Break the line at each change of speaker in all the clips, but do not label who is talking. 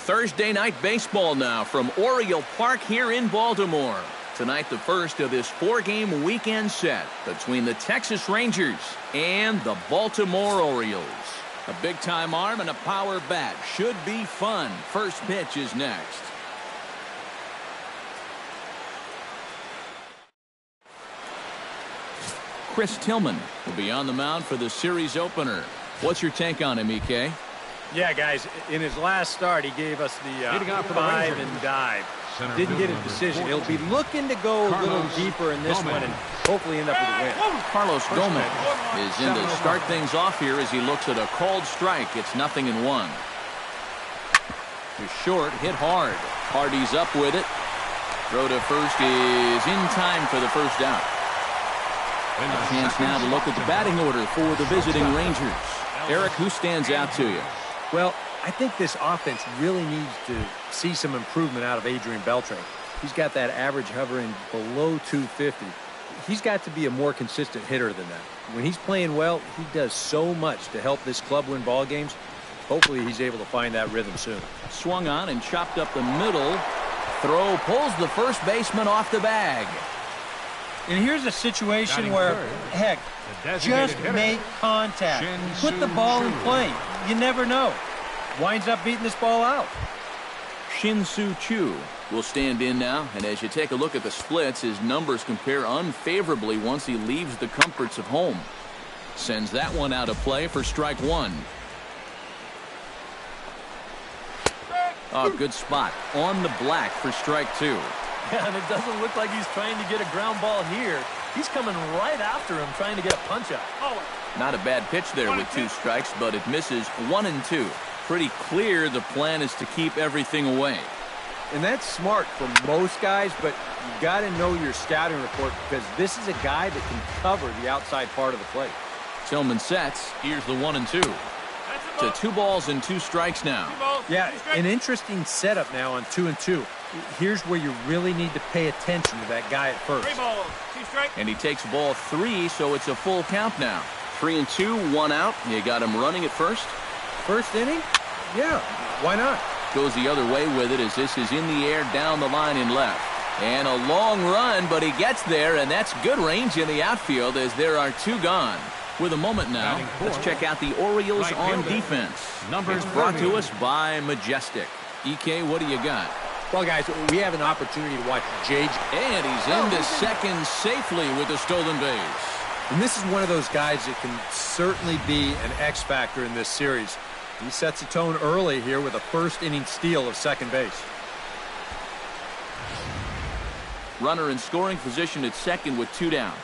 Thursday night baseball now from Oriole Park here in Baltimore. Tonight, the first of this 4-game weekend set between the Texas Rangers and the Baltimore Orioles. A big-time arm and a power bat should be fun. First pitch is next. Chris Tillman will be on the mound for the series opener. What's your take on him, EK?
Yeah, guys, in his last start, he gave us the 5 and dive. Didn't get a decision. He'll be looking to go a little deeper in this one and hopefully end up with a win.
Carlos Gomez is in to start things off here as he looks at a called strike. It's 0-1. To short, hit hard. Hardy's up with it. Throw to first is in time for the first out. A chance now to look at the batting order for the visiting Rangers. Eric, who stands out to you?
Well, I think this offense really needs to see some improvement out of Adrian Beltre. He's got that average hovering below 250. He's got to be a more consistent hitter than that. When he's playing well, he does so much to help this club win ball games. Hopefully he's able to find that rhythm soon.
Swung on and chopped up the middle. Throw pulls the first baseman off the bag.
And here's a situation where, heck, just make contact. Put the ball in play. You never know. Winds up beating this ball out.
Shin-Soo Choo will stand in now, and as you take a look at the splits, his numbers compare unfavorably once he leaves the comforts of home. Sends that one out of play for strike one. Oh, good spot on the black for strike two.
Yeah, and it doesn't look like he's trying to get a ground ball here. He's coming right after him, trying to get a punch out.
Not a bad pitch there with 2 strikes, but it misses 1-2. Pretty clear the plan is to keep everything away.
And that's smart for most guys, but you got to know your scouting report because this is a guy that can cover the outside part of the plate.
Tillman sets. Here's the 1-2. To 2 balls and 2 strikes now.
Yeah, an interesting setup now on 2-2. Here's where you really need to pay attention to that guy at first.
3 balls, 2 strikes.
And he takes ball 3, so it's a full count now. 3-2, 1 out. You got him running at first.
First inning? Yeah, why not?
Goes the other way with it as this is in the air down the line in left. And a long run, but he gets there, and that's good range in the outfield as there are 2 gone. With a moment now, let's check out the Orioles on defense. It's brought to us by Majestic. EK, what do you got?
Well, guys, we have an opportunity to watch J.J.
And he's into second safely with the stolen base.
And this is one of those guys that can certainly be an X factor in this series. He sets the tone early here with a first-inning steal of second base.
Runner in scoring position at second with 2 down.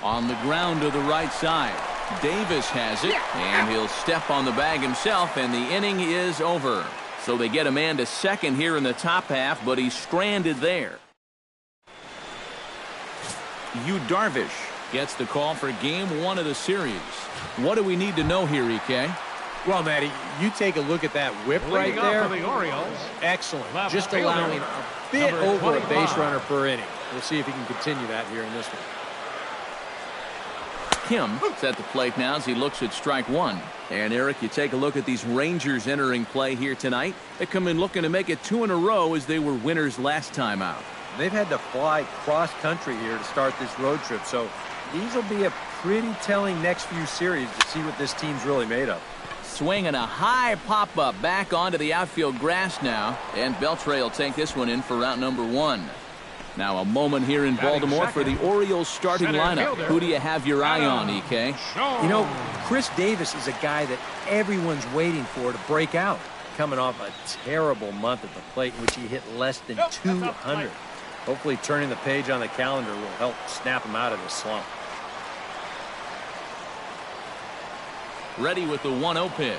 On the ground to the right side. Davis has it, and he'll step on the bag himself, and the inning is over. So they get a man to second here in the top half, but he's stranded there. Yu Darvish gets the call for game 1 of the series. What do we need to know here, EK?
Well, Matty, you take a look at that whip right there.
For the Orioles.
Excellent. Just allowing a bit over a base runner per inning. We'll see if he can continue that here in this one.
Kim is at the plate now as he looks at strike 1. And Eric, you take a look at these Rangers entering play here tonight. They come in looking to make it 2 in a row as they were winners last time out.
They've had to fly cross country here to start this road trip, so these will be a pretty telling next few series to see what this team's really made of.
Swinging a high pop-up back onto the outfield grass now, and Beltre will take this one in for route number 1. Now a moment here in Baltimore for the Orioles starting lineup. Who do you have your eye on, EK?
You know, Chris Davis is a guy that everyone's waiting for to break out. Coming off a terrible month at the plate in which he hit less than 200. Hopefully turning the page on the calendar will help snap him out of this slump.
Ready with the 1-0 pitch.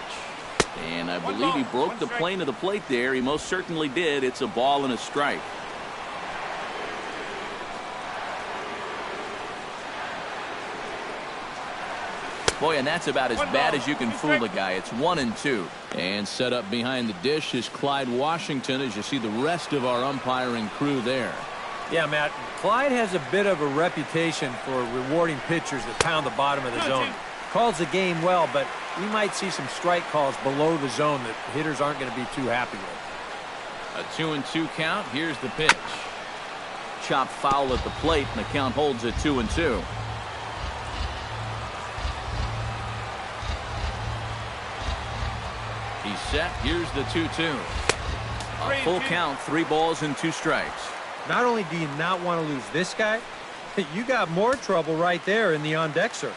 And I believe he broke the plane of the plate there. He most certainly did. It's a ball and a strike. Boy, and that's about as bad as you can fool a guy. It's 1-2. And set up behind the dish is Clyde Washington as you see the rest of our umpiring crew there.
Yeah, Matt, Clyde has a bit of a reputation for rewarding pitchers that pound the bottom of the zone. Calls the game well, but we might see some strike calls below the zone that hitters aren't going to be too happy with.
A 2-2 count. Here's the pitch. Chopped foul at the plate, and the count holds at 2-2. He's set. Here's the 2-2. A full count, 3 balls and 2 strikes.
Not only do you not want to lose this guy, you got more trouble right there in the on-deck circle.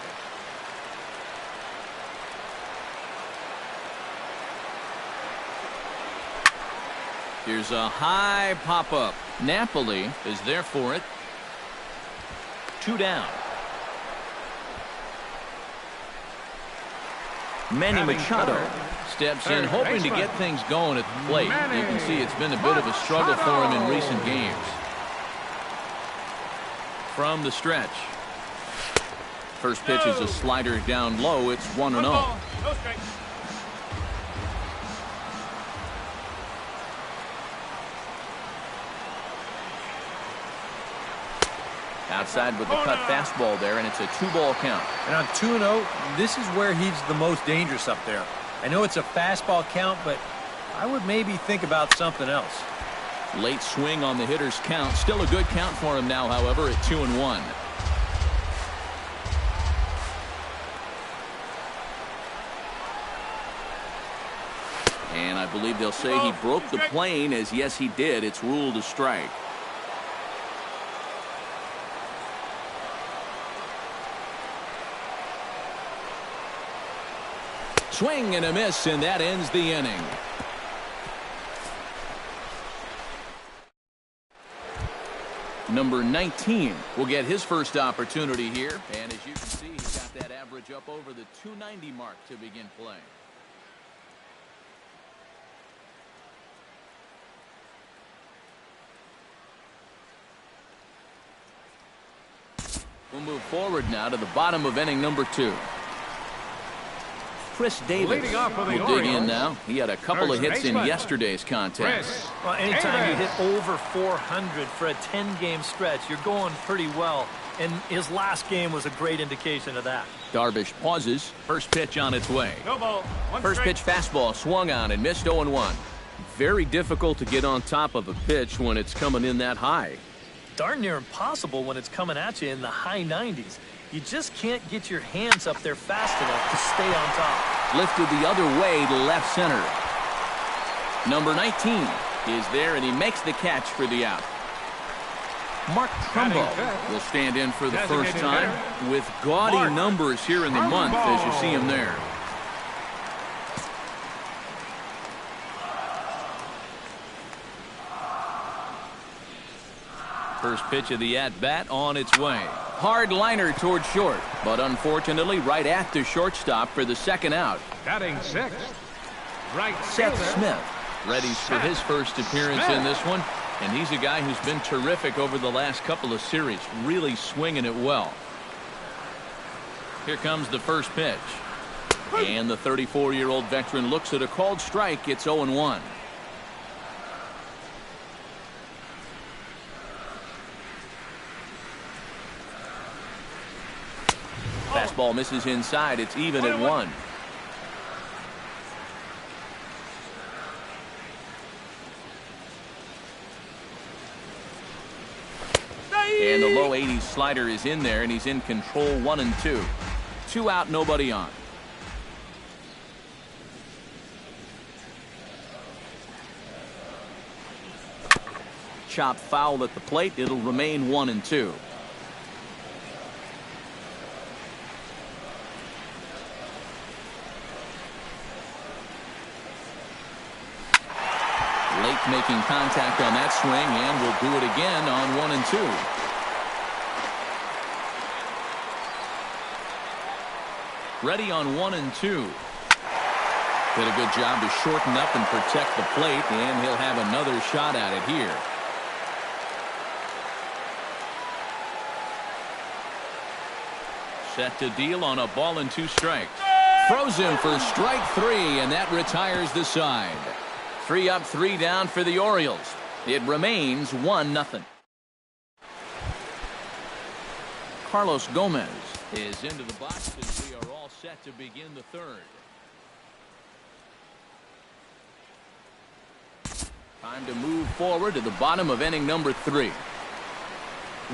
Here's a high pop-up. Napoli is there for it. 2 down. Manny Machado steps in, hoping to get things going at the plate. You can see it's been a bit of a struggle for him in recent games. From the stretch. First pitch is a slider down low. It's 1-0. Outside with the cut fastball there, and it's a 2-ball count.
And on 2-0, this is where he's the most dangerous up there. I know it's a fastball count, but I would maybe think about something else.
Late swing on the hitter's count. Still a good count for him now, however, at 2-1. And I believe they'll say he broke the plane, as yes, he did. It's ruled a strike. Swing and a miss, and that ends the inning. Number 19 will get his first opportunity here. And as you can see, he's got that average up over the 290 mark to begin play. We'll move forward now to the bottom of inning number 2. Chris Davis will dig in now. He had a couple of hits in yesterday's contest.
Well, anytime you hit over 400 for a 10-game stretch, you're going pretty well. And his last game was a great indication of that.
Darvish pauses. First pitch on its way. First pitch fastball swung on and missed 0-1. Very difficult to get on top of a pitch when it's coming in that high.
Darn near impossible when it's coming at you in the high 90s. You just can't get your hands up there fast enough to stay on top.
Lifted the other way to left center. Number 19 is there, and he makes the catch for the out. Mark Trumbo will stand in for the first time with gaudy numbers here in the month, as you see him there. First pitch of the at-bat on its way. Hard liner toward short, but unfortunately right at the shortstop for the second out.
Batting sixth, right
Seth Smith readies for his first appearance in this one, and he's a guy who's been terrific over the last couple of series, really swinging it well. Here comes the first pitch, and the 34-year-old veteran looks at a called strike. It's 0-1. Fastball misses inside. It's even at 1. And the low 80s slider is in there, and he's in control. 1-2. 2 out, nobody on. Chopped foul at the plate. It'll remain 1-2. Making contact on that swing, and will do it again on 1-2. Ready on 1-2. Did a good job to shorten up and protect the plate, and he'll have another shot at it here. Set to deal on a ball and 2 strikes. Throws him for strike 3, and that retires the side. 3 up, 3 down for the Orioles. It remains 1-0. Carlos Gomez is into the box as we are all set to begin the third. Time to move forward to the bottom of inning number 3.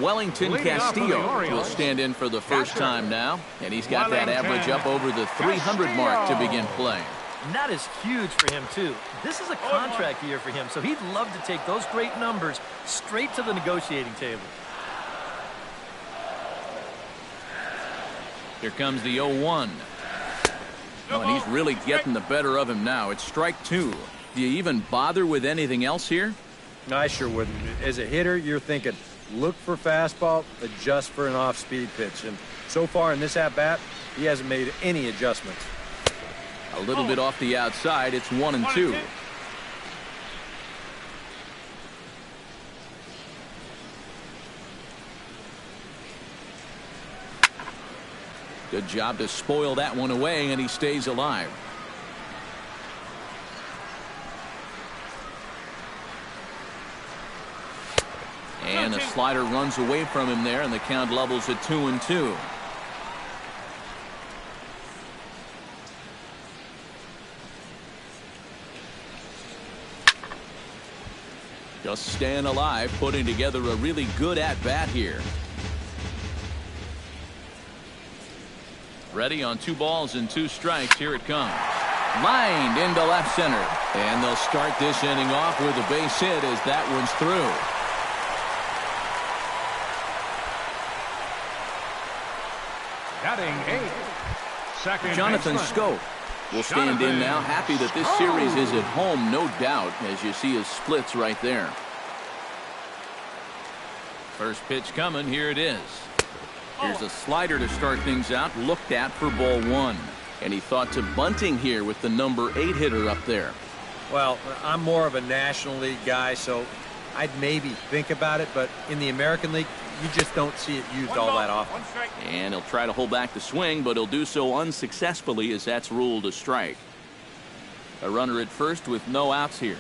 Wellington Castillo will stand in for the first time now, and he's got that average up over the 300 mark to begin play.
And that is huge for him, too. This is a contract year for him, so he'd love to take those great numbers straight to the negotiating table.
Here comes the 0-1. Oh, and he's really getting the better of him now. It's strike 2. Do you even bother with anything else here?
No, I sure wouldn't. As a hitter, you're thinking, look for fastball, adjust for an off-speed pitch. And so far in this at-bat, he hasn't made any adjustments.
A little bit off the outside. It's 1-2. Good job to spoil that one away, and he stays alive. And a slider runs away from him there, and the count levels at 2-2. Just staying alive, putting together a really good at-bat here. Ready on 2 balls and 2 strikes. Here it comes. Lined into left center. And they'll start this inning off with a base hit as that one's through.
Batting 8. Second
Jonathan
baseman.
Scope will stand in now, happy that this series is at home, no doubt, as you see his splits right there. First pitch coming. Here it is. Here's a slider to start things out, looked at for ball 1. And he thought to bunting here with the number 8 hitter up there.
Well, I'm more of a National League guy, so I'd maybe think about it, but in the American League, you just don't see it used all that often.
And he'll try to hold back the swing, but he'll do so unsuccessfully as that's ruled a strike. A runner at first with no outs here.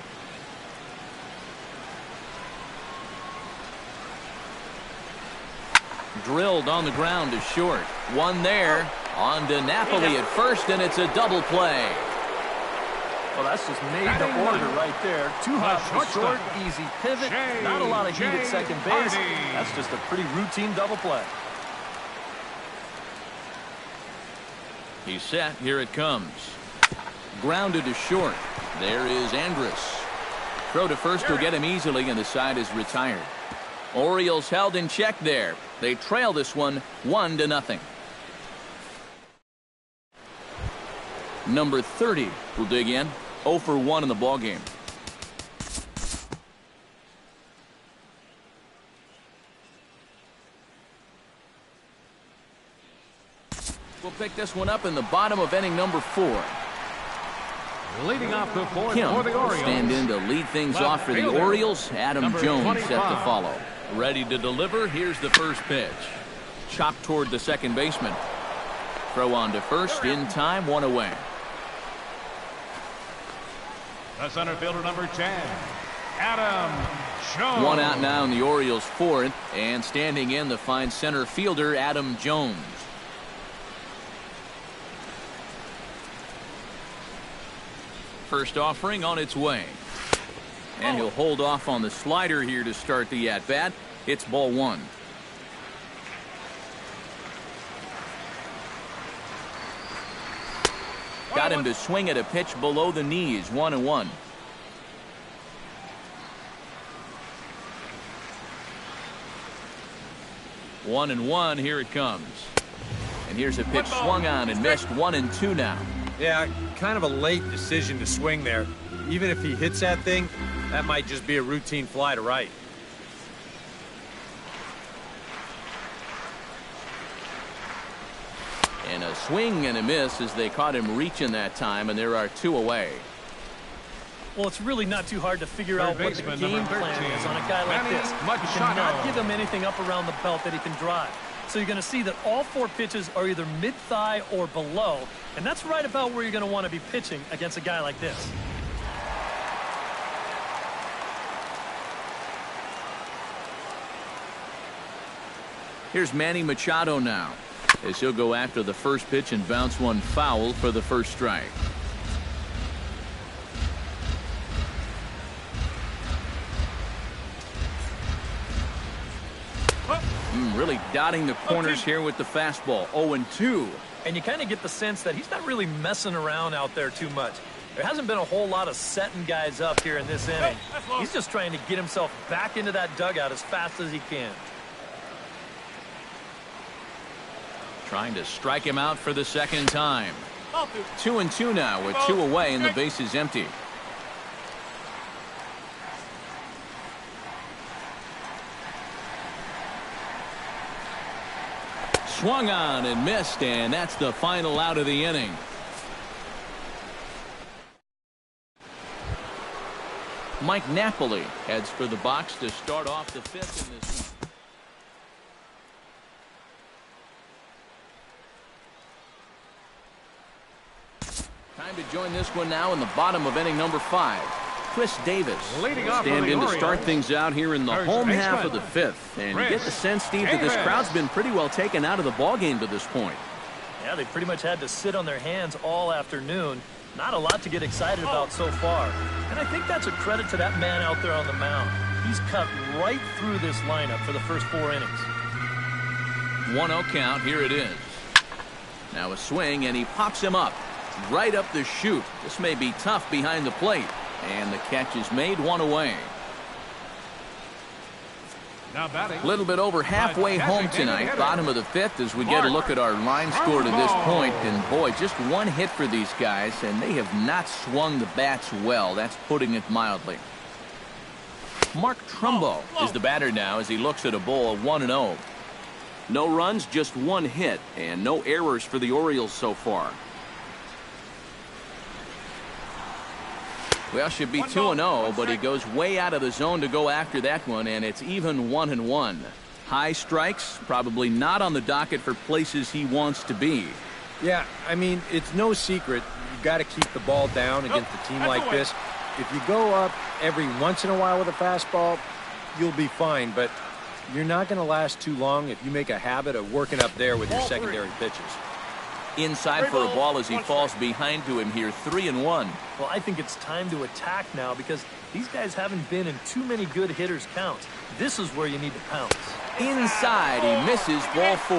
Drilled on the ground to short. One there. On to Napoli at first, and it's a double play.
Well, that's just made the order right there. 2 hops to short, easy pivot, not a lot of heat at second base. That's just a pretty routine double play.
He's set. Here it comes. Grounded to short. There is Andrus. Throw to first will get him easily, and the side is retired. Orioles held in check there. They trail this one 1-0. Number 30 will dig in. 0 for 1 in the ballgame. We'll pick this one up in the bottom of inning number 4.
Leading off the 4th
Kim
for the
will
Orioles.
stand in to lead things off for the
fielder,
Orioles. Adam
number
Jones
25.
set to follow. Ready to deliver. Here's the first pitch. Chopped toward the second baseman. Throw on to first. In time. 1 away.
The center fielder, number 10, Adam Jones.
1 out now in the Orioles' 4th, and standing in the fine center fielder Adam Jones. First offering on its way, and he'll hold off on the slider here to start the at-bat. It's ball 1. Got him to swing at a pitch below the knees. 1-1. One and one. Here it comes. And here's a pitch swung on and missed. 1-2 now.
Yeah, kind of a late decision to swing there. Even if he hits that thing, that might just be a routine fly to right.
And a swing and a miss as they caught him reaching that time, and there are 2 away.
Well, it's really not too hard to figure out what the
baseman,
game
number
plan
13,
is on a guy like this. You
Machado.
cannot give him anything up around the belt that he can drive. So you're going to see that all 4 pitches are either mid-thigh or below, and that's right about where you're going to want to be pitching against a guy like this.
Here's Manny Machado now. as he'll go after the first pitch and bounce one foul for the first strike. Really dotting the corners here with the fastball. 0-2.
And you kind of get the sense that he's not really messing around out there too much. There hasn't been a whole lot of setting guys up here in this inning. He's just trying to get himself back into that dugout as fast as he can.
Trying to strike him out for the second time. 2-2 now with 2 away and the base is empty. Swung on and missed, and that's the final out of the inning. Mike Napoli heads for the box to start off the 5th in this. Time to join this one now in the bottom of inning number 5. Chris Davis stand in to start things out here in the home half of the 5th. And you get the sense, Steve, that this crowd's been pretty well taken out of the ballgame to this point.
Yeah, they pretty much had to sit on their hands all afternoon. Not a lot to get excited about so far. And I think that's a credit to that man out there on the mound. He's cut right through this lineup for the first 4 innings.
1-0 count. Here it is. Now a swing, and he pops him up. Right up the chute. This may be tough behind the plate. And the catch is made, 1 away. A little bit over halfway home tonight, bottom of the 5th, as we get a look at our line score to this point. And boy, just 1 hit for these guys, and they have not swung the bats well. That's putting it mildly. Mark Trumbo is the batter now as he looks at a bowl of 1-0. No runs, just 1 hit, and no errors for the Orioles so far. Well, should be 2-0, but he goes way out of the zone to go after that one, and it's even 1-1. High strikes, probably not on the docket for places he wants to be.
Yeah, I mean, it's no secret. You've got to keep the ball down against a team like this. If you go up every once in a while with a fastball, you'll be fine, but you're not going to last too long if you make a habit of working up there with your secondary pitches.
Inside for a ball as he falls behind to him here, 3-1.
Well, I think it's time to attack now because these guys haven't been in too many good hitters' counts. This is where you need to pounce.
Inside, he misses, ball 4.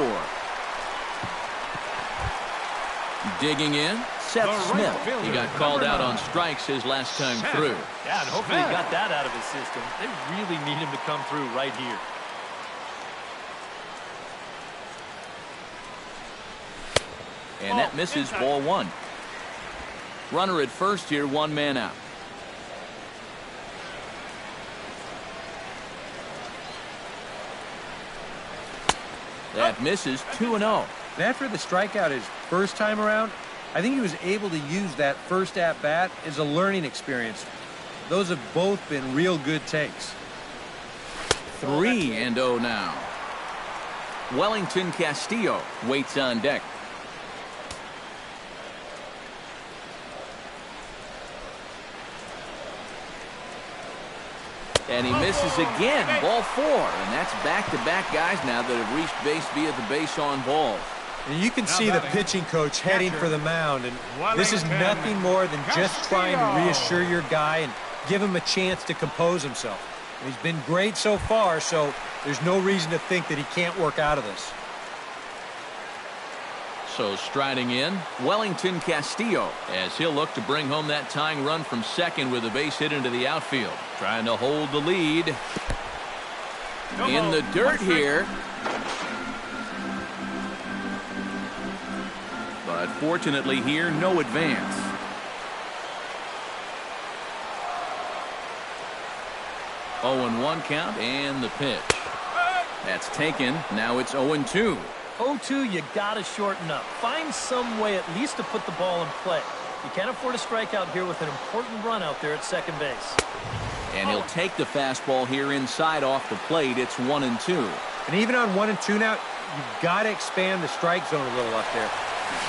Digging in, Seth Smith. He got called out on strikes his last time through.
Yeah, and hopefully he got that out of his system. They really need him to come through right here.
And that misses, ball 1. Runner at first here, 1 man out. That misses, 2-0.
After the strikeout his first time around, I think he was able to use that first at-bat as a learning experience. Those have both been real good takes.
3-0 now. Wellington Castillo waits on deck. And he misses again, ball 4. And that's back-to-back guys now that have reached base via the base on balls.
And you can see the pitching coach heading for the mound. And this is nothing more than just trying to reassure your guy and give him a chance to compose himself. And he's been great so far, so there's no reason to think that he can't work out of this.
So striding in, Wellington Castillo, as he'll look to bring home that tying run from second with a base hit into the outfield. Trying to hold the lead. In the dirt here. But fortunately here, no advance. Oh, 0-1 count, and the pitch. That's taken. Now it's 0-2.
0-2, you got to shorten up. Find some way at least to put the ball in play. You can't afford a strikeout here with an important run out there at second base.
And he'll take the fastball here inside off the plate. It's 1-2.
And even on 1-2 now, you've got to expand the strike zone a little up there.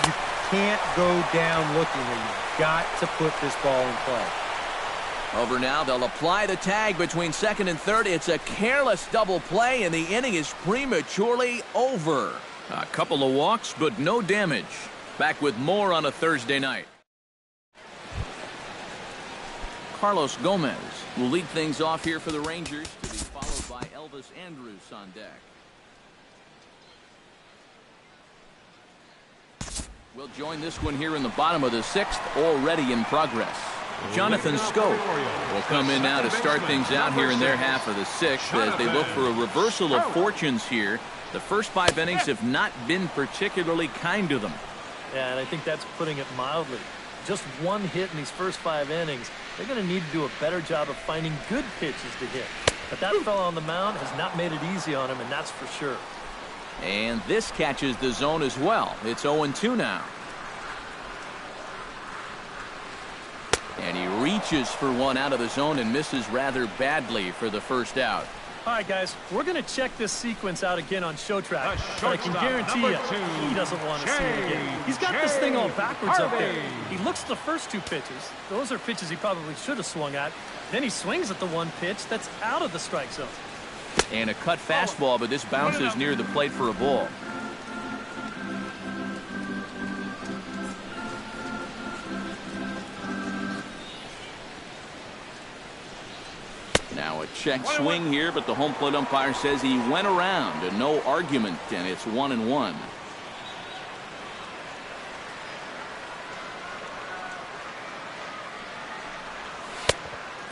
You can't go down looking there. You've got to put this ball in play.
Over now, they'll apply the tag between second and third. It's a careless double play, and the inning is prematurely over. A couple of walks, but no damage. Back with more on a Thursday night. Carlos Gomez will lead things off here for the Rangers, to be followed by Elvis Andrus on deck. We'll join this one here in the bottom of the 6th, already in progress. Jonathan Scope will come in now to start things out here in their half of the 6th as they look for a reversal of fortunes here. The first 5 innings have not been particularly kind to them.
Yeah, and I think that's putting it mildly. Just 1 hit in these first 5 innings. They're going to need to do a better job of finding good pitches to hit. But that fellow on the mound has not made it easy on him, and that's for sure.
And this catches the zone as well. It's 0-2 now. And he reaches for one out of the zone and misses rather badly for the first out.
All right, guys, we're going to check this sequence out again on Showtrack, but I can guarantee you he doesn't want to see it again. He's got this thing all backwards up there. He looks at the first 2 pitches. Those are pitches he probably should have swung at. Then he swings at the 1 pitch that's out of the strike zone.
And a cut fastball, but this bounces near the plate for a ball. Now a check swing here, but the home plate umpire says he went around, and no argument, and it's 1-1.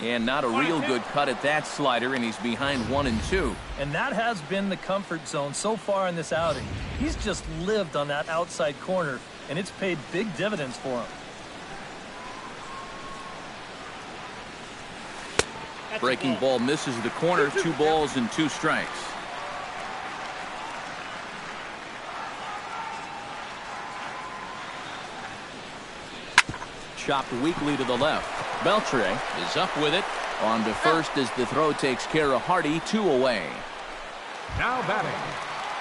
And not a real good cut at that slider, and he's behind 1-2.
And that has been the comfort zone so far in this outing. He's just lived on that outside corner, and it's paid big dividends for him.
Breaking ball misses the corner. 2 balls and 2 strikes. Chopped weakly to the left. Beltre is up with it. On to first as the throw takes care of Hardy. 2 away.
Now batting,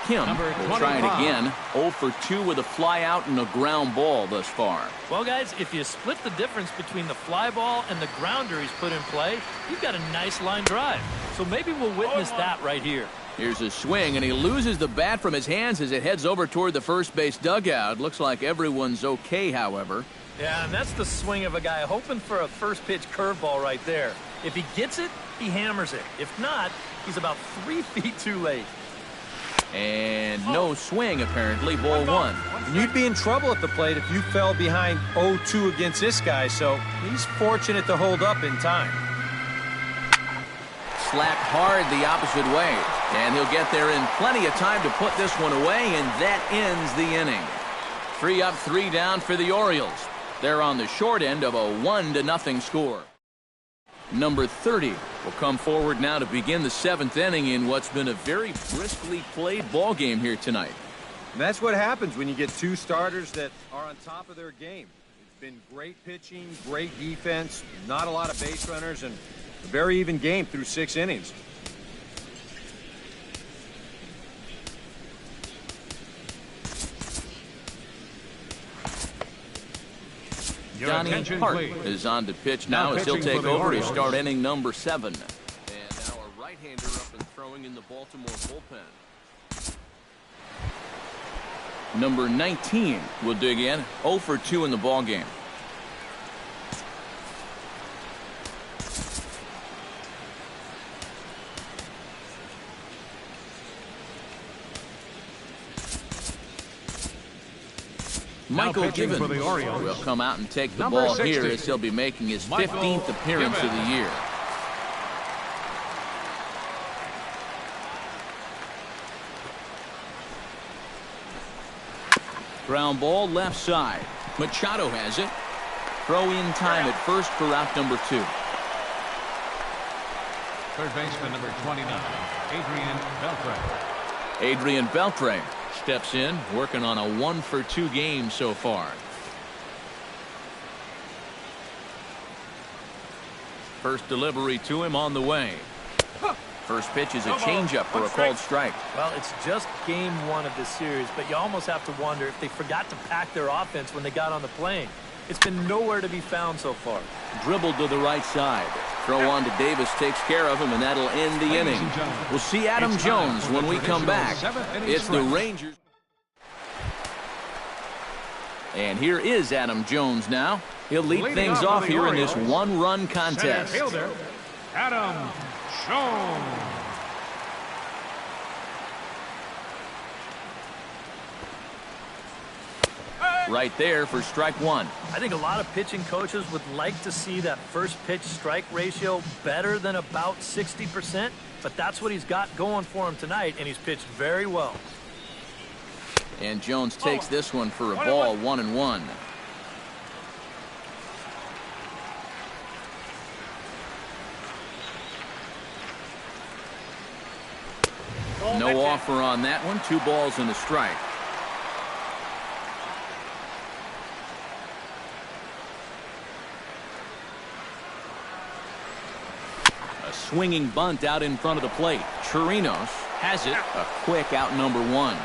Kim will try it again. 0 for 2 with a fly out and a ground ball thus far.
Well, guys, if you split the difference between the fly ball and the grounder he's put in play, you've got a nice line drive. So maybe we'll witness that right here.
Here's a swing, and he loses the bat from his hands as it heads over toward the first base dugout. Looks like everyone's okay, however.
Yeah, and that's the swing of a guy hoping for a first pitch curveball right there. If he gets it, he hammers it. If not, he's about 3 feet too late.
And no swing, apparently. Ball 1.
And you'd be in trouble at the plate if you fell behind 0-2 against this guy, so he's fortunate to hold up in time.
Slapped hard the opposite way, and he'll get there in plenty of time to put this one away, and that ends the inning. 3 up, 3 down for the Orioles. They're on the short end of a 1-0 score. Number 30 will come forward now to begin the 7th inning in what's been a very briskly played ball game here tonight.
And that's what happens when you get 2 starters that are on top of their game. It's been great pitching, great defense, not a lot of base runners, and a very even game through 6 innings.
Donnie Hart is on to pitch now as he'll take over to start inning number 7. And now a right-hander up and throwing in the Baltimore bullpen. Number 19 will dig in. 0 for 2 in the ballgame. Michael Gibbons will come out and take the ball here as he'll be making his 15th appearance of the year. Ground ball left side. Machado has it. Throw in time at first for out number 2.
third baseman number 29, Adrian Beltre.
Adrian Beltre steps in, working on a 1 for 2 game so far. First delivery to him on the way. First pitch is a changeup for a called strike.
Well, it's just game 1 of this series, but you almost have to wonder if they forgot to pack their offense when they got on the plane. It's been nowhere to be found so far.
Dribbled to the right side. Throw on to Davis takes care of him, and that'll end the inning. We'll see Adam Jones when we come back. It's the Rangers. And here is Adam Jones now. He'll lead things off here in this one-run contest.
Center fielder, Adam Jones.
Right there for strike one.
I think a lot of pitching coaches would like to see that first pitch strike ratio better than about 60%, but that's what he's got going for him tonight, and he's pitched very well.
And Jones takes this one for a ball, 1-1. No offer on that one. 2 balls and a strike. A swinging bunt out in front of the plate. Chirinos has it. A quick out number 1.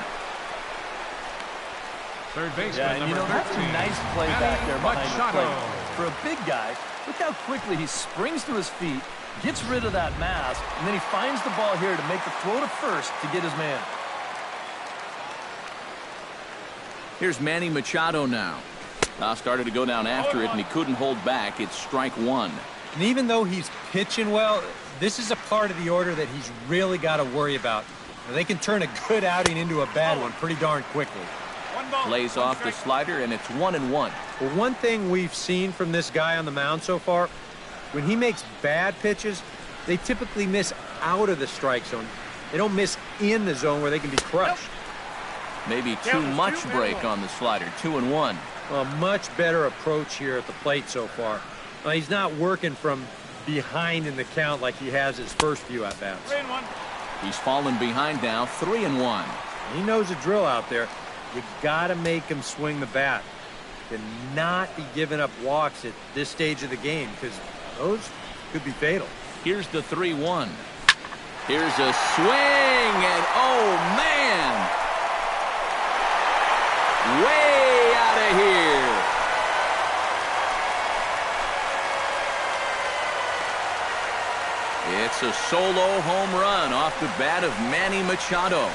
Third baseman,
Yeah, and you know, that's a nice play back there behind the
Machado.
plate. For a big guy, look how quickly he springs to his feet, gets rid of that mass, and then he finds the ball here to make the throw to first to get his man.
Here's Manny Machado now. Started to go down after it, and he couldn't hold back. It's strike 1.
And even though he's pitching well, this is a part of the order that he's really got to worry about. They can turn a good outing into a bad one pretty darn quickly.
Lays off the slider, and it's 1-1.
Well, one thing we've seen from this guy on the mound so far, when he makes bad pitches, they typically miss out of the strike zone. They don't miss in the zone where they can be crushed.
Maybe too much break on the slider. 2-1.
Well, much better approach here at the plate so far. He's not working from behind in the count like he has his first few at-bats.
He's fallen behind now. 3-1.
He knows the drill out there. You got to make him swing the bat. Cannot be giving up walks at this stage of the game because those could be fatal.
Here's the 3-1. Here's a swing, and oh, man! Way out of here. It's a solo home run off the bat of Manny Machado.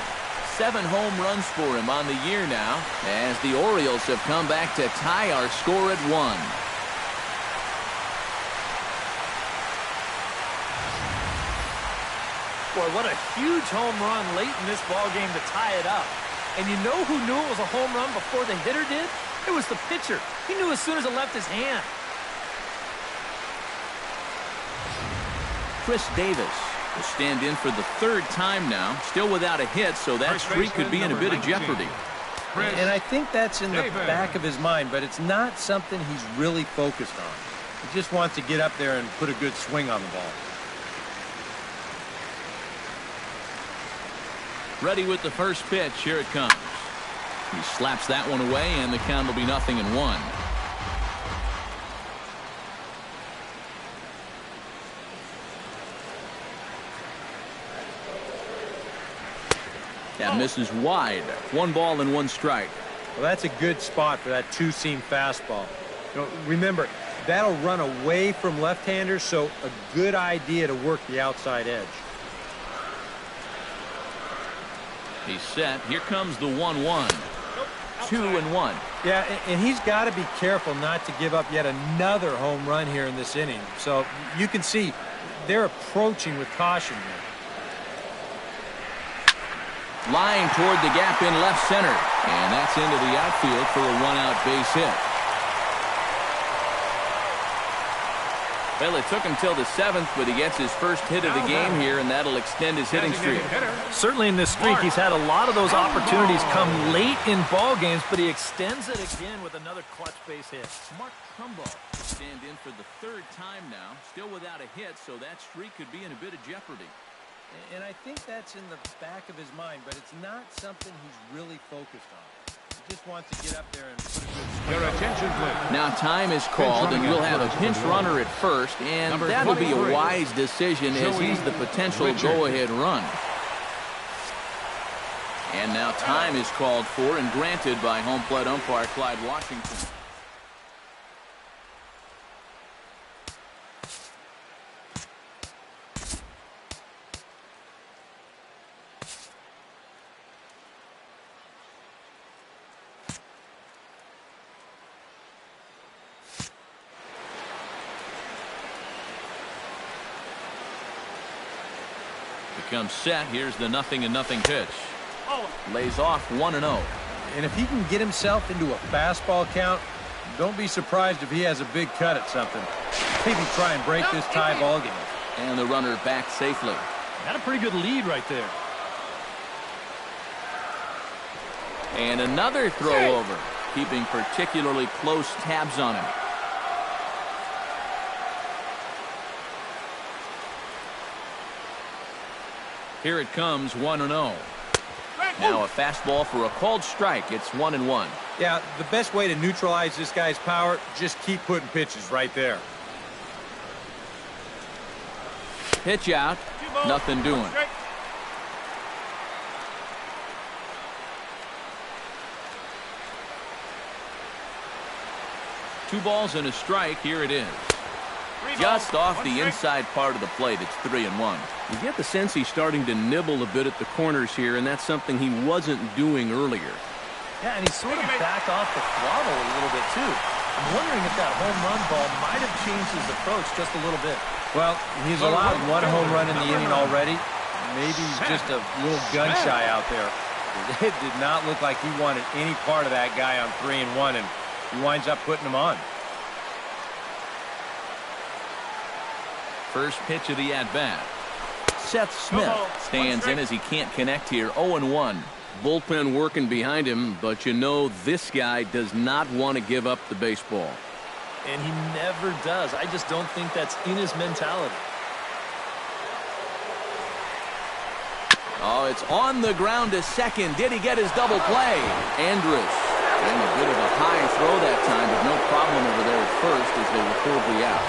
7 home runs for him on the year now, as the Orioles have come back to tie our score at 1.
Boy, what a huge home run late in this ball game to tie it up. And you know who knew it was a home run before the hitter did? It was the pitcher. He knew as soon as it left his hand.
Chris Davis will stand in for the 3rd time now, still without a hit, so that streak could be in a bit of jeopardy.
And I think that's in the back of his mind, but it's not something he's really focused on. He just wants to get up there and put a good swing on the ball.
Ready with the first pitch. Here it comes. He slaps that one away, and the count will be 0-1. That misses wide. 1 ball and 1 strike.
Well, that's a good spot for that two-seam fastball. You know, remember, that'll run away from left-handers, so a good idea to work the outside edge.
He's set. Here comes the 1-1. 2-1.
Yeah, and he's got to be careful not to give up yet another home run here in this inning. So you can see they're approaching with caution here.
Line toward the gap in left center. And that's into the outfield for a 1-out base hit. Well, it took him till the 7th, but he gets his first hit of the game here, and that'll extend his hitting streak.
Certainly in this streak, he's had a lot of those opportunities come late in ball games, but he extends it again with another clutch base hit.
Mark Trumbo stand in for the 3rd time now, still without a hit, so that streak could be in a bit of jeopardy.
And I think that's in the back of his mind, but it's not something he's really focused on. He just wants to get up there and put a good swing.
Your attention, please.
Now time is called, and we'll have a pinch runner at first, and that'll be a wise decision as he's the potential go-ahead run. And now time is called for and granted by home plate umpire Clyde Washington. comes set. Here's the 0-0 pitch. Lays off 1-0.
And if he can get himself into a fastball count, don't be surprised if he has a big cut at something. Maybe try and break this tie ball game.
And the runner back safely.
Got a pretty good lead right there.
And another throw over, keeping particularly close tabs on him. Here it comes, 1-0. Now a fastball for a called strike. It's 1-1.
Yeah, the best way to neutralize this guy's power, just keep putting pitches right there.
Pitch out, nothing doing. Two balls and a strike. Here it is. Just off the inside part of the plate. It's 3-1.
You get the sense he's starting to nibble a bit at the corners here, and that's something he wasn't doing earlier.
Yeah, and he sort of backed off the throttle a little bit, too. I'm wondering if that home run ball might have changed his approach just a little bit.
Well, he's allowed one home run in the inning already. Maybe he's just a little gun-shy out there. It did not look like he wanted any part of that guy on 3-1, and he winds up putting him on.
First pitch of the at-bat. Seth Smith stands in as he can't connect here. 0-1.
Bullpen working behind him, but you know this guy does not want to give up the baseball.
And he never does. I just don't think that's in his mentality.
Oh, it's on the ground to second. Did he get his double play? Andrus getting a bit of a high throw that time, but no problem over there at first as they record the out.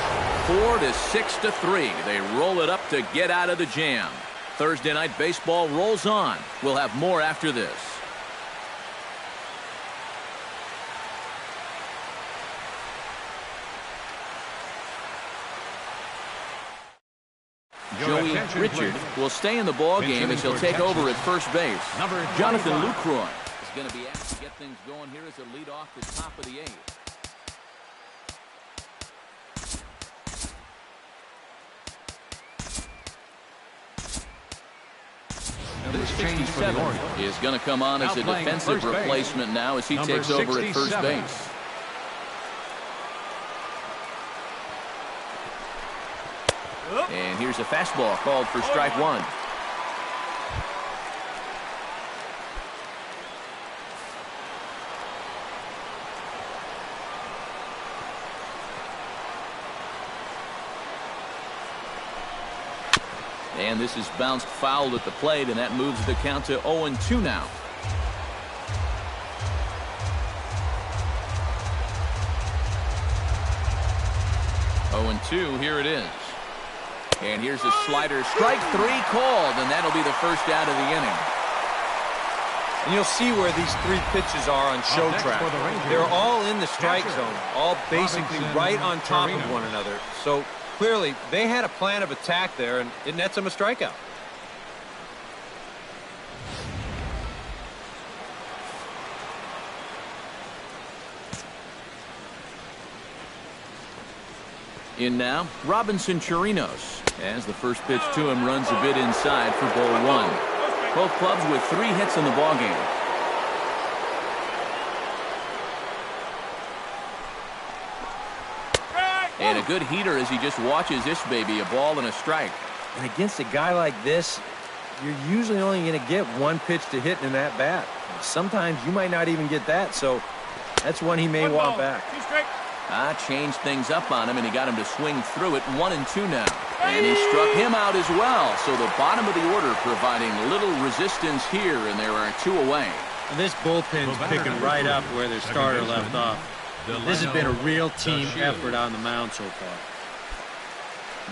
4-6-3. They roll it up to get out of the jam. Thursday night baseball rolls on. We'll have more after this. Joey Richard will stay in the ball game as he'll take over at first base. Jonathan Lucroy is going to be asked to get things going here as a lead off the top of the 8th. Number 67 is going to come on as a defensive replacement now as he takes over at first base. And here's a fastball called for strike 1. And this is bounced foul at the plate, and that moves the count to 0-2 now. Here it is. And here's a slider. Strike 3 called, and that'll be the first out of the inning.
And you'll see where these 3 pitches are on show track. They're all in the strike zone, all basically right on top of one another. So clearly, they had a plan of attack there, and it nets them a strikeout.
In now, Robinson Chirinos, as the first pitch to him runs a bit inside for ball 1. Both clubs with 3 hits in the ballgame. And a good heater as he just watches this baby, a ball and a strike.
And against a guy like this, you're usually only going to get 1 pitch to hit in that bat. Sometimes you might not even get that, so that's one he may want back.
Changed things up on him, and he got him to swing through it. 1-2 now. And he struck him out as well. So the bottom of the order providing little resistance here, and there are 2 away.
And this bullpen's picking right up where their starter left off. This has been a real team effort on the mound so far.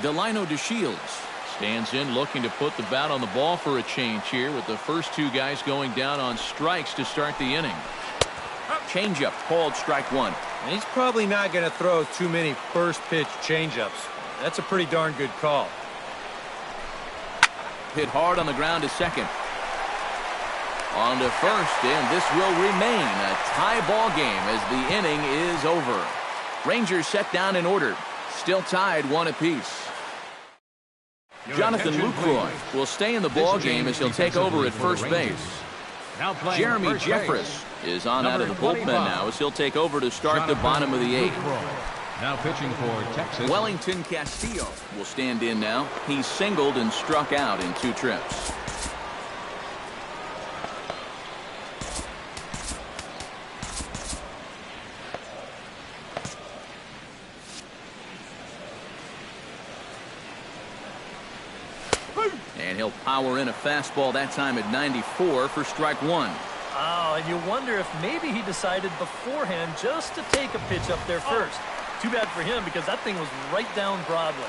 Delino DeShields stands in looking to put the bat on the ball for a change here with the first 2 guys going down on strikes to start the inning. Changeup called strike 1.
And he's probably not going to throw too many first pitch changeups. That's a pretty darn good call.
Hit hard on the ground to second. On to first, and this will remain a tie ball game as the inning is over. Rangers set down in order. Still tied 1 apiece. Jonathan Lucroy will stay in the ball game as he'll take over at first base. Jeremy Jeffress is on out of the bullpen now as he'll take over to start the bottom of the 8th.
Now pitching for Texas.
Wellington Castillo will stand in now. He's singled and struck out in 2 trips. And he'll power in a fastball that time at 94 for strike 1.
Oh, and you wonder if maybe he decided beforehand just to take a pitch up there first. Too bad for him because that thing was right down Broadway.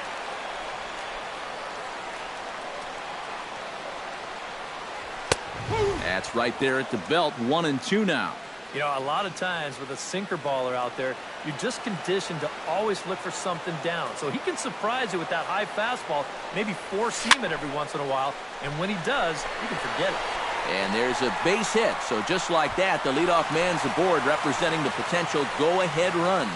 That's right there at the belt. 1-2 now.
You know, a lot of times with a sinker baller out there, you're just conditioned to always look for something down. So he can surprise you with that high fastball, maybe four-seam it every once in a while. And when he does, you can forget it.
And there's a base hit. So just like that, the leadoff man's aboard, representing the potential go-ahead run.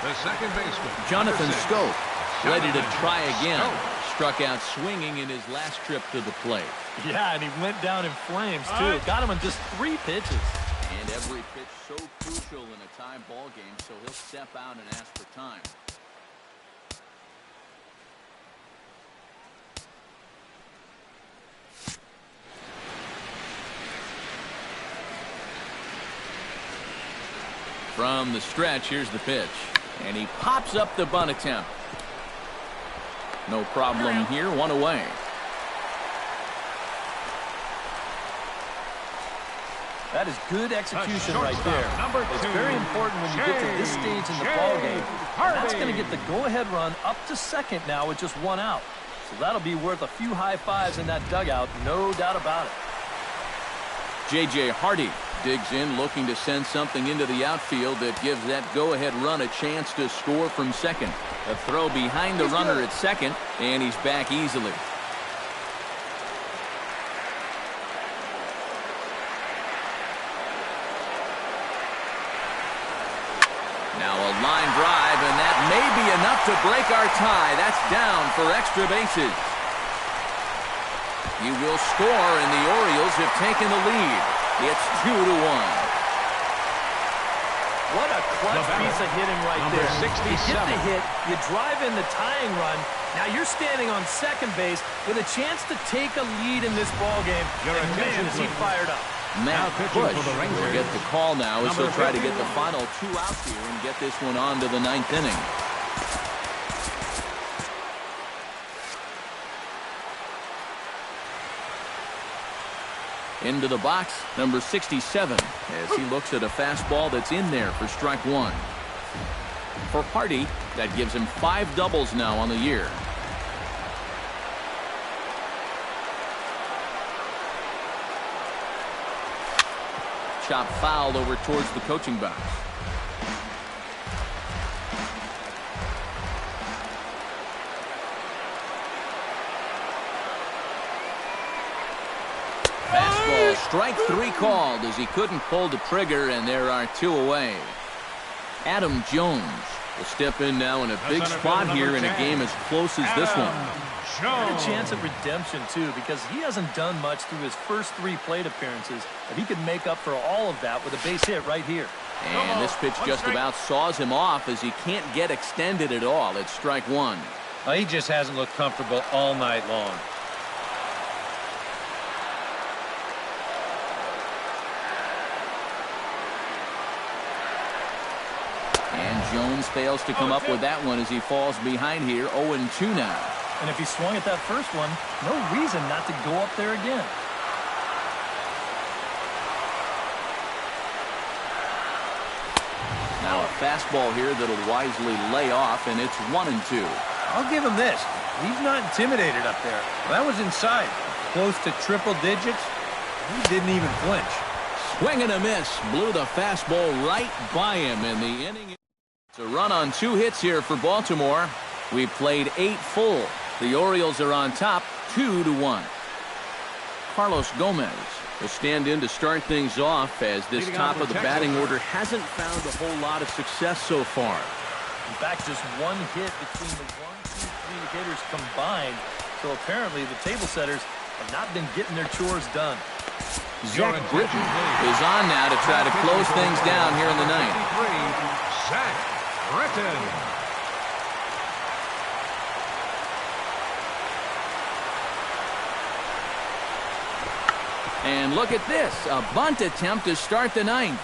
The second baseman,
Jonathan Scope, ready to try again. Struck out swinging in his last trip to the plate.
Yeah, and he went down in flames, too. Got him on just 3 pitches.
And every pitch so crucial in a tie ball game, so he'll step out and ask for time. From the stretch, here's the pitch. And he pops up the bunt attempt. No problem here, 1 away.
That is good execution right there. It's very important when you get to this stage in the ballgame. That's going to get the go-ahead run up to second now with just 1 out. So that'll be worth a few high fives in that dugout, no doubt about it.
J.J. Hardy digs in, looking to send something into the outfield that gives that go-ahead run a chance to score from second. A throw behind the runner at second, and he's back easily. Now a line drive, and that may be enough to break our tie. That's down for extra bases. He will score, and the Orioles have taken the lead. It's 2-1.
What a clutch piece of hitting right there. You get the hit, you drive in the tying run. Now you're standing on second base with a chance to take a lead in this ballgame. And man, is he fired up.
Matt Bush will get the call now as he'll try to get the final 2 outs here and get this one on to the 9th inning. Into the box, number 67, as he looks at a fastball that's in there for strike 1. For Hardy, that gives him 5 doubles now on the year. Chop foul over towards the coaching box. Fastball, strike 3 called as he couldn't pull the trigger, and there are 2 away. Adam Jones will step in now in a big spot here in a game as close as this one.
Got a chance at redemption, too, because he hasn't done much through his first 3 plate appearances, but he could make up for all of that with a base hit right here.
And this pitch just about saws him off as he can't get extended at all. It's strike 1.
Well, he just hasn't looked comfortable all night long.
And Jones fails to come up with that one as he falls behind here. 0-2 now.
And if he swung at that first one, no reason not to go up there again.
Now a fastball here that'll wisely lay off, and it's 1-2.
I'll give him this. He's not intimidated up there. That was inside. Close to triple digits. He didn't even flinch.
Swing and a miss. Blew the fastball right by him in the inning. It's a run on 2 hits here for Baltimore. We've played 8 full. The Orioles are on top, 2-1. Carlos Gomez will stand in to start things off as this top of the batting order hasn't found a whole lot of success so far.
In fact, just one hit between the 1, 2, 3 hitters combined. So apparently the table setters have not been getting their chores done.
Zach Britton is on now to try to close things down here in the ninth.
Zach Britton.
And look at this, a bunt attempt to start the ninth.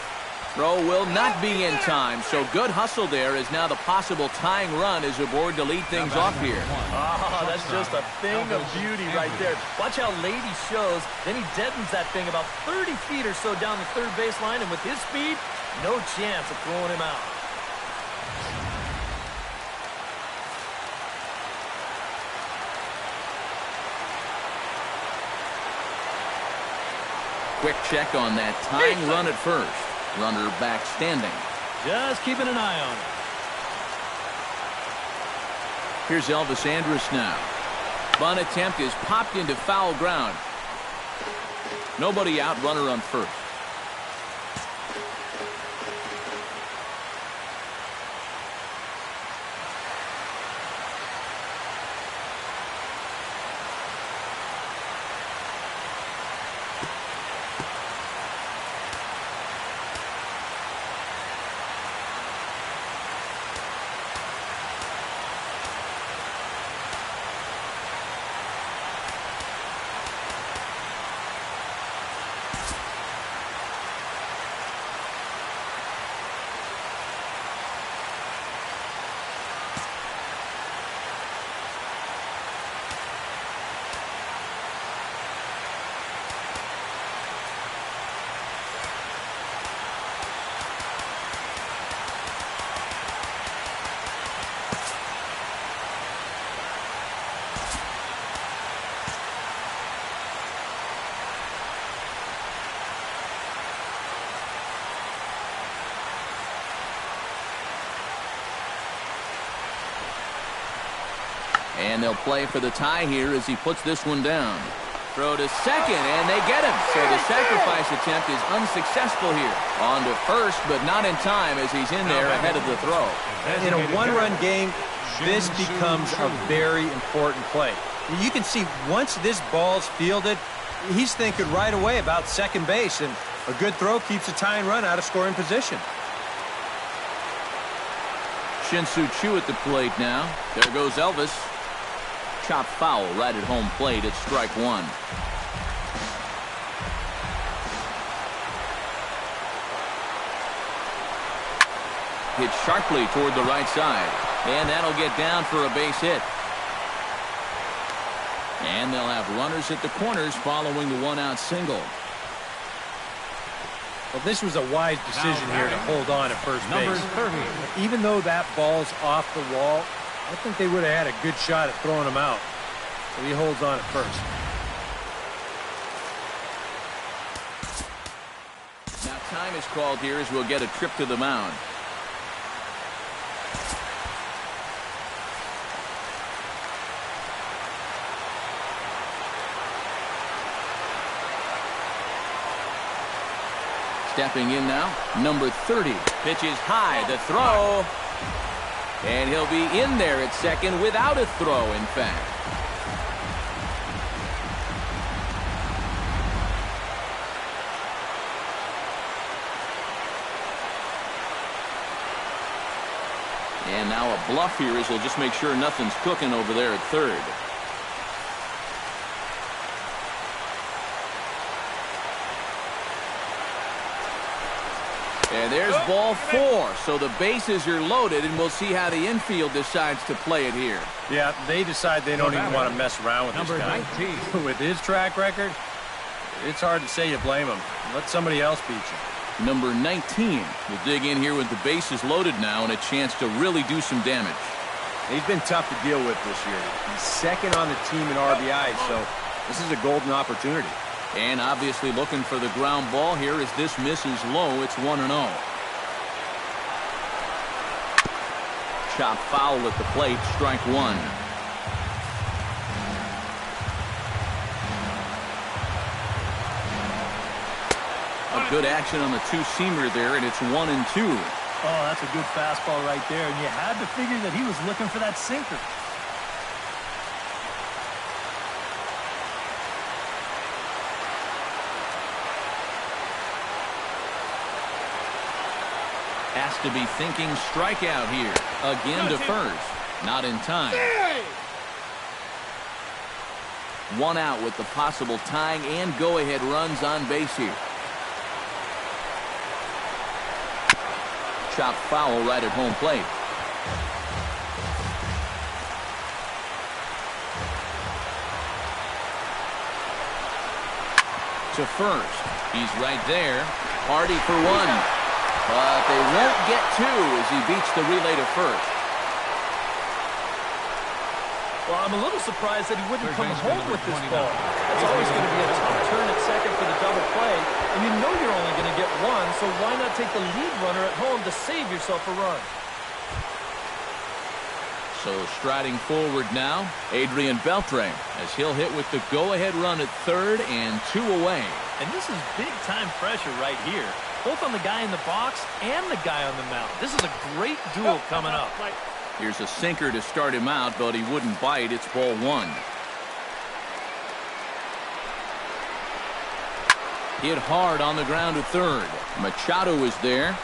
Throw will not be in time, so good hustle there as now the possible tying run is aboard to lead things off here.
Ah, that's just a thing of beauty right there. Watch how late he shows. Then he deadens that thing about 30 feet or so down the third baseline, and with his speed, no chance of throwing him out.
Quick check on that tying run at first. Runner back standing.
Just keeping an eye on it.
Here's Elvis Andrus now. Bunt attempt is popped into foul ground. Nobody out, runner on first. And they'll play for the tie here as he puts this one down. Throw to second, and they get him. So the sacrifice attempt is unsuccessful here. On to first, but not in time as he's in there ahead of the throw.
In a one-run game, this becomes a very important play. You can see once this ball's fielded, he's thinking right away about second base, and a good throw keeps a tying run out of scoring position.
Shin-Soo Choo at the plate now. There goes Elvis. Chop foul right at home plate at strike one. Hit sharply toward the right side. And that'll get down for a base hit. And they'll have runners at the corners following the one-out single.
Well, this was a wise decision here to hold on at first base.
Number 30.
Even though that ball's off the wall, I think they would have had a good shot at throwing him out. So he holds on at first.
Now time is called here as we'll get a trip to the mound. Stepping in now, number 30. Pitches high, the throw. And he'll be in there at second without a throw, in fact. And now a bluff here as he'll just make sure nothing's cooking over there at third. And there's ball four. So the bases are loaded, and we'll see how the infield decides to play it here.
Yeah, they decide they don't even want to mess around with this guy.
19.
With his track record, it's hard to say you blame him. Let somebody else beat you.
Number 19 will dig in here with the bases loaded now and a chance to really do some damage.
He's been tough to deal with this year. He's second on the team in RBI, so this is a golden opportunity.
And obviously looking for the ground ball here as this misses low. It's 1-0. Chop foul at the plate, strike one. Good action on the two-seamer there, and it's 1-2.
Oh, that's a good fastball right there, and you had to figure that he was looking for that sinker.
Has to be thinking strikeout here. Again to first. Not in time. One out with the possible tying and go-ahead runs on base here. Chopped foul right at home plate. To first. He's right there. Hardy for one. But they won't get two as he beats the relay to first.
Well, I'm a little surprised that he wouldn't come home with this ball. It's always going to be a tough turn at second for the double play, and you know you're only going to get one, so why not take the lead runner at home to save yourself a run?
So striding forward now, Adrian Beltre, as he'll hit with the go-ahead run at third and two away.
And this is big-time pressure right here, both on the guy in the box and the guy on the mound. This is a great duel coming up.
Here's a sinker to start him out, but he wouldn't bite. It's ball one. Hit hard on the ground to third. Machado is there.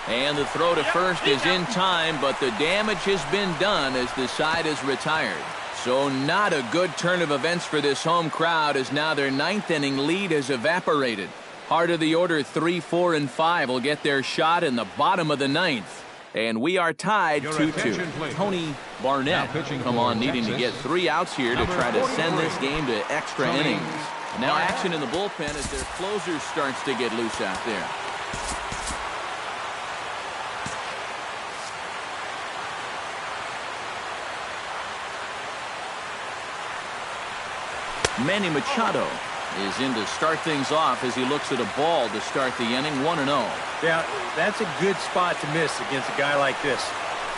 And the throw to first is in time, but the damage has been done as the side is retired. So not a good turn of events for this home crowd, as now their ninth inning lead has evaporated. Heart of the order 3, 4, and 5 will get their shot in the bottom of the ninth. And we are tied 2-2. Tony Barnett come on needing to get 3 outs here to try to send this game to extra innings. Now action in the bullpen as their closer starts to get loose out there. Manny Machado is in to start things off as he looks at a ball to start the inning. 1-0.
Yeah, that's a good spot to miss against a guy like this.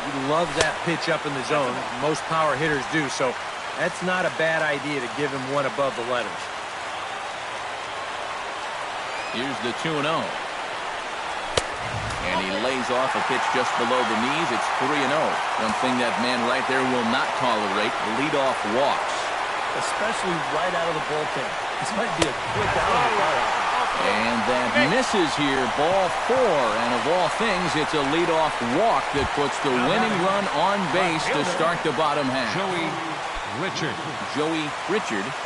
He loves that pitch up in the zone. Most power hitters do, so that's not a bad idea to give him one above the letters.
Here's the 2-0. And he lays off a pitch just below the knees. It's 3-0. One thing that man right there will not tolerate, leadoff walks.
Especially right out of the bullpen. This might be a quick out.
And that misses here, ball 4. And of all things, it's a leadoff walk that puts the winning run on base to start the bottom half. Joey Richard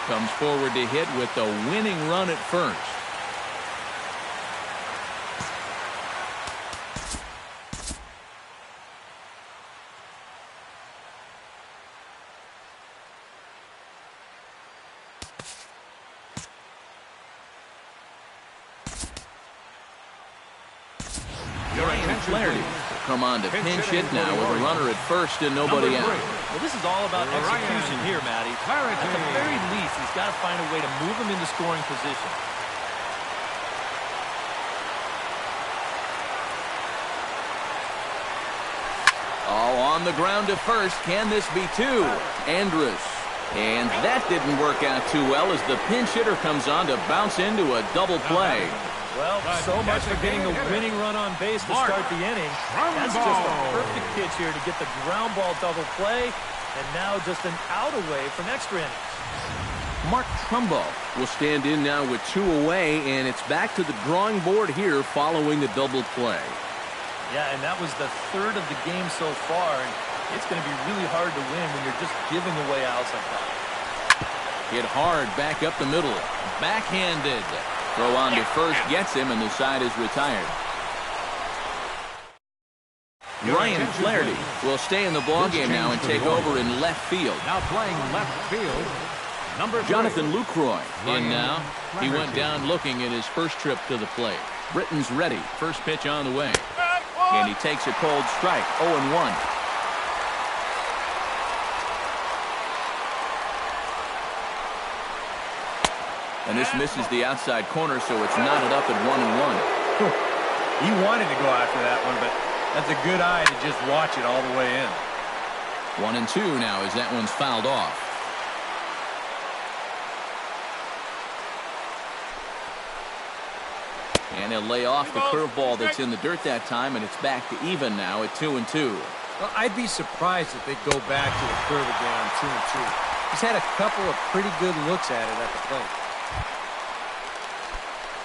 comes forward to hit with the winning run at first. Come on to pinch hit now with a runner at first and nobody out.
Well, this is all about execution here, Matty. At the very least, he's got to find a way to move him into scoring position.
Oh, on the ground to first. Can this be two? Andrus. And that didn't work out too well as the pinch hitter comes on to bounce into a double play.
Well, so much for getting the winning run on base to start the inning. That's just a perfect pitch here to get the ground ball double play, and now just an out away from extra innings.
Mark Trumbo will stand in now with 2 away, and it's back to the drawing board here following the double play.
Yeah, and that was the 3rd of the game so far, and it's going to be really hard to win when you're just giving away outs like that.
Hit hard back up the middle. Backhanded. Throw on to first gets him, and the side is retired. Ryan Flaherty will stay in the ballgame now and take over in left field.
Now playing left field, number 3.
Jonathan Lucroy in now. He went down looking at his first trip to the plate. Britton's ready. First pitch on the way. And he takes a cold strike. 0-1. And this misses the outside corner, so it's knotted up at 1-1.
He wanted to go after that one, but that's a good eye to just watch it all the way in.
1-2 now as that one's fouled off. And he'll lay off the curveball that's in the dirt that time, and it's back to even now at 2-2.
Well, I'd be surprised if they go back to the curve again on 2-2. He's had a couple of pretty good looks at it at the plate.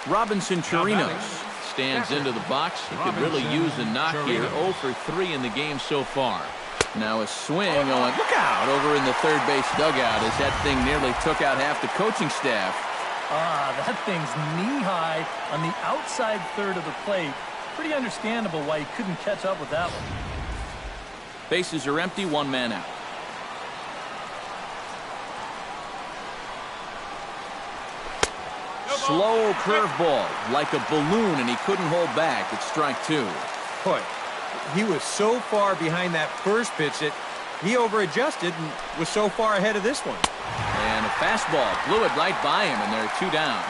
Robinson Chirinos stands into the box. He could really use a knock here. 0 for 3 in the game so far. Now a swing going, look out, over in the third base dugout as that thing nearly took out half the coaching staff.
That thing's knee-high on the outside third of the plate. Pretty understandable why he couldn't catch up with that one.
Bases are empty, one man out. Slow curveball, like a balloon, and he couldn't hold back. It's strike 2.
Boy, he was so far behind that first pitch that he over-adjusted and was so far ahead of this one.
And a fastball blew it right by him, and they're 2 down.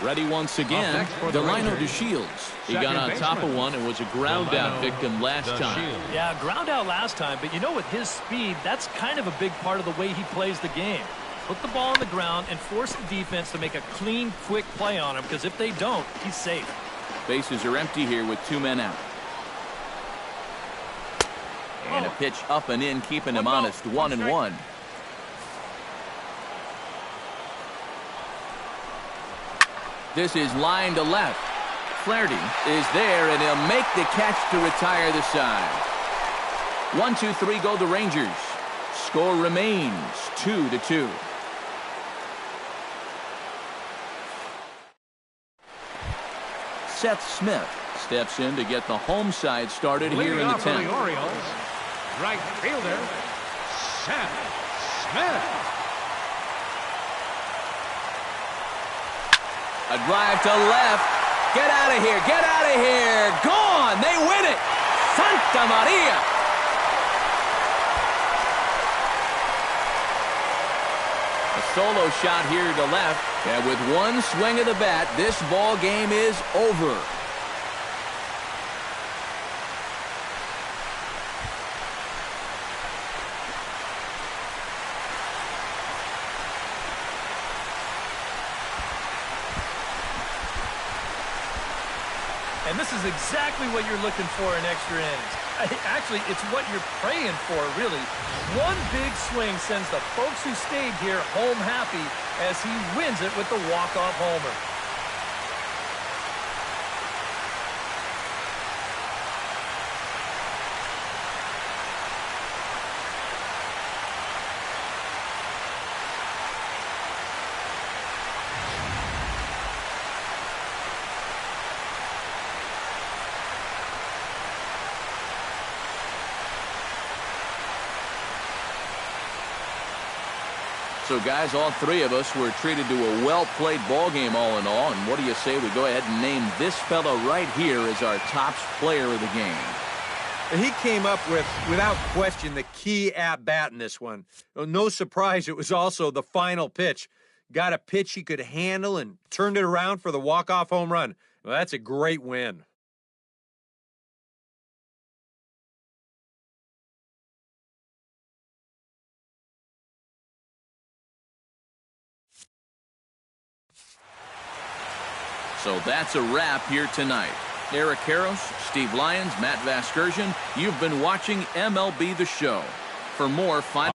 Ready once again, Delino DeShields. He got on top of one and was a ground out victim last time.
Yeah, ground out last time, but you know, with his speed, that's kind of a big part of the way he plays the game. Put the ball on the ground and force the defense to make a clean, quick play on him, because if they don't, he's safe.
Bases are empty here with 2 men out. And a pitch up and in, keeping him honest, 1-1. This is line to left. Flaherty is there, and he'll make the catch to retire the side. 1-2-3 go the Rangers. Score remains 2-2. Seth Smith steps in to get the home side started here in the 10th.
The Orioles, right fielder, Seth Smith.
A drive to left. Get out of here. Get out of here. Gone. They win it. Santa Maria. A solo shot here to left. And with one swing of the bat, this ball game is over.
And this is exactly what you're looking for in extra innings. Actually, it's what you're praying for, really. One big swing sends the folks who stayed here home happy as he wins it with the walk-off homer.
So, guys, all three of us were treated to a well-played ball game all in all. And what do you say we go ahead and name this fella right here as our top player of the game?
He came up with, without question, the key at-bat in this one. No surprise, it was also the final pitch. Got a pitch he could handle and turned it around for the walk-off home run. Well, that's a great win.
So that's a wrap here tonight. Eric Karros, Steve Lyons, Matt Vasgersian, you've been watching MLB The Show. For more, find